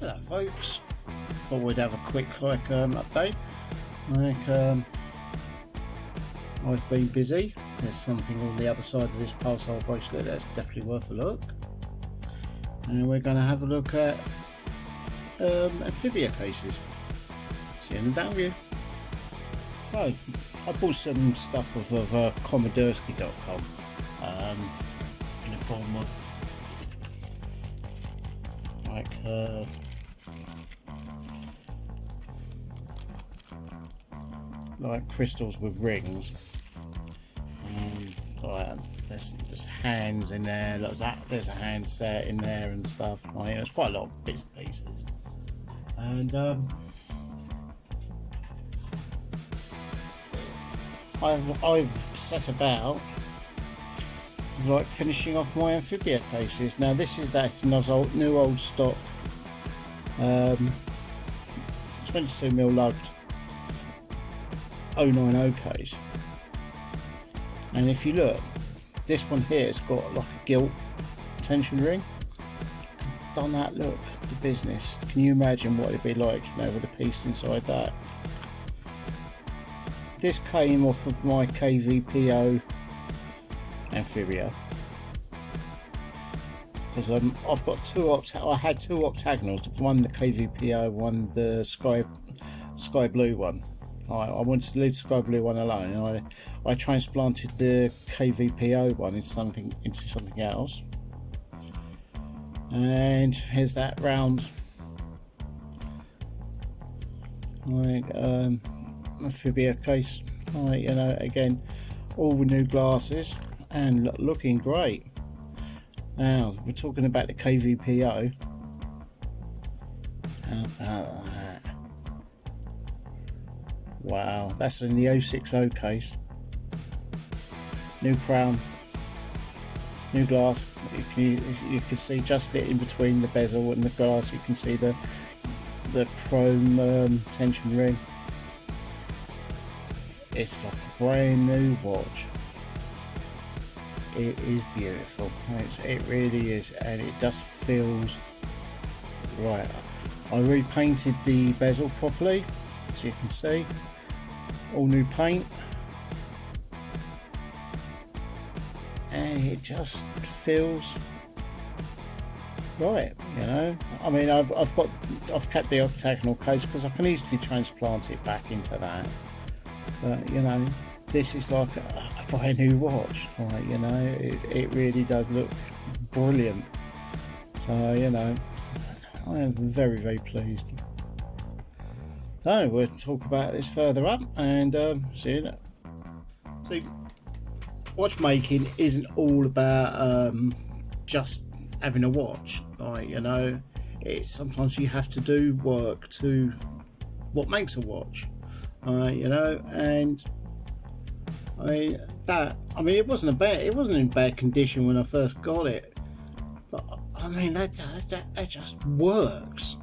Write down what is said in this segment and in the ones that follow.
Hello folks, thought we'd have a quick update. I've been busy. There's something on the other side of this pulse hole bracelet that's definitely worth a look, and we're going to have a look at Amphibia cases. See you in the down view. So I bought some stuff off of Komandirskie.com in the form of like crystals with rings, and there's hands in there, like that. There's a hand set in there and stuff. There's quite a lot of bits and pieces, and I've set about like finishing off my Amphibia cases. Now this is that new old stock 22mm lugged 090 case, and if you look, this one here has got like a gilt tension ring. Done that look to business. Can you imagine what it'd be like, with a piece inside that? This came off of my KVPO Amphibia, because I've got I had two octagonals, one the KVPO, one the sky blue one. I wanted to leave the sky blue one alone, and I transplanted the KVPO one into something else. And here's that round Amphibia case. Again, all with new glasses and looking great. Now we're talking about the KVPO. How about that? Wow, that's in the 060 case. New crown, new glass. You can see just in between the bezel and the glass. You can see the chrome tension ring. It's like a brand new watch. It is beautiful. It really is, and it just feels right. I repainted the bezel properly, as you can see. All new paint, and it just feels right. I've kept the octagonal case because I can easily transplant it back into that. But this is like a brand new watch. It really does look brilliant. So I am very, very pleased. So we'll talk about this further up and see you there. See, watchmaking isn't all about just having a watch. It's sometimes you have to do work to what makes a watch. And it wasn't in bad condition when I first got it, but that just works.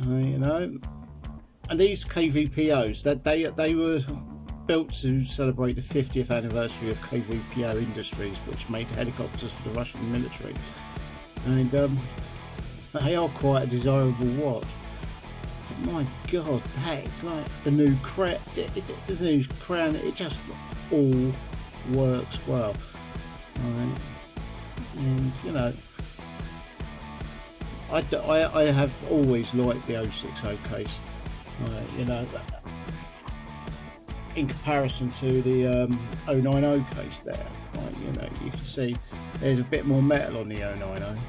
And these KVPOs, that they were built to celebrate the 50th anniversary of KVPO Industries, which made helicopters for the Russian military, and they are quite a desirable watch. But my God, that is like the new crown. It just all works well, and I have always liked the 060 case, in comparison to the 090 case there. You can see there's a bit more metal on the 090.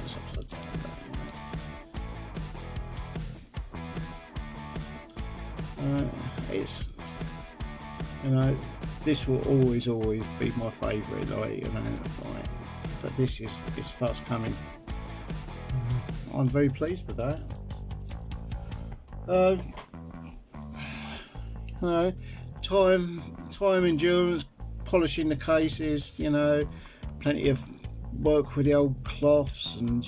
It's upside down. This will always be my favourite. But this is fast coming. I'm very pleased with that. Time endurance, polishing the cases, plenty of work with the old cloths, and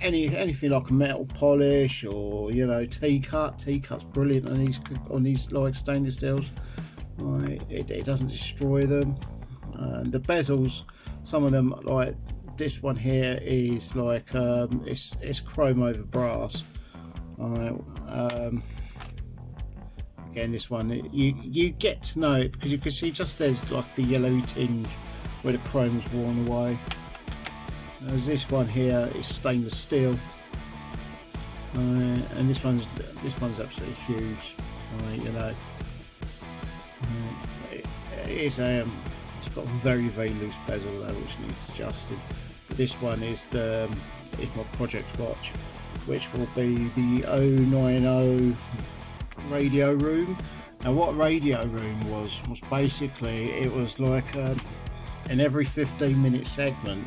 anything like a metal polish or T-cut's brilliant on these like stainless steels. It doesn't destroy them. The bezels, some of them, like this one here is like it's chrome over brass. Again, this one you get to know it because you can see just there's like the yellowy tinge where the chrome's worn away. As this one here is stainless steel, and this one's absolutely huge. You know, it's got a very loose bezel though, which needs adjusting. But this one is my project watch, which will be the 090 radio room. Now what a radio room was basically, it was like in every 15-minute segment,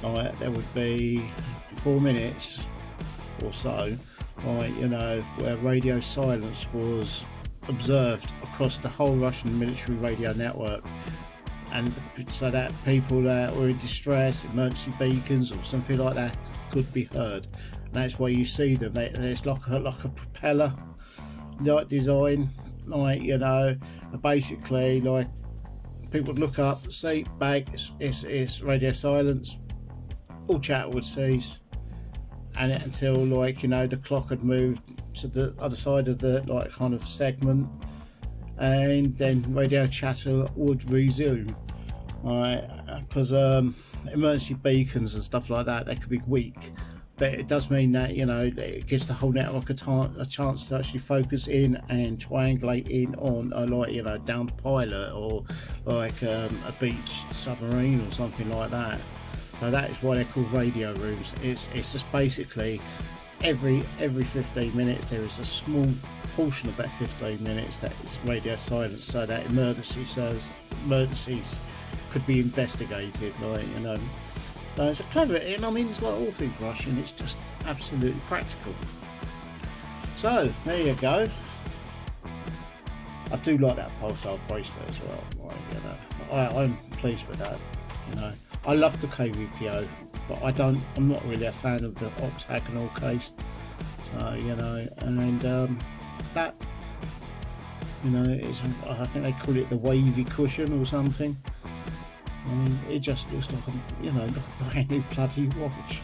like there would be 4 minutes or so, like, you know, where radio silence was observed across the whole Russian military radio network, and so that people that were in distress, emergency beacons or something like that could be heard. And that's why you see them. There's like a propeller like design, like, you know, basically like people would look up, see, bang, it's radio silence, all chat would cease, and until, like, you know, the clock had moved to the other side of the like kind of segment, and then radio chatter would resume. Because emergency beacons and stuff like that, they could be weak, but it does mean that, you know, it gives the whole network a chance to actually focus in and triangulate in on like, you know, downed pilot or like a beached submarine or something like that. So that is why they're called radio rooms. It's just basically every 15 minutes there is a small portion of that 15 minutes that is radio silence, so that emergencies could be investigated, like, you know. So it's a clever, and I mean, it's like all things Russian, it's just absolutely practical. So there you go. I do like that pulsar bracelet as well, like, you know. I'm pleased with that, you know. I love the KVPO, but I'm not really a fan of the octagonal case. So, you know, and that, you know, I think they call it the wavy cushion or something. I mean, it just looks like like a brand new bloody watch.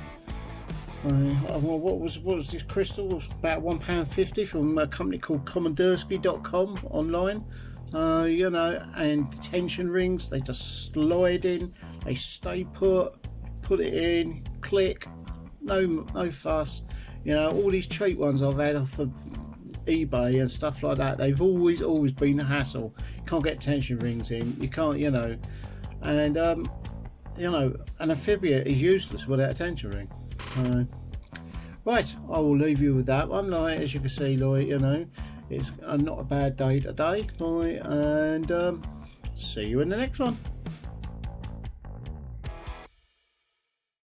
What was this crystal? It was about £1.50 from a company called Komandirskie.com online. You know, and tension rings, they just slide in, they stay put it in, click, no fuss. You know, all these cheap ones I've had off of eBay and stuff like that, they've always been a hassle. You can't get tension rings in, you can't, you know, and you know, an Amphibia is useless without a tension ring. Right, I will leave you with that one. Like, as you can see, like, you know, it's not a bad day today, like, and see you in the next one.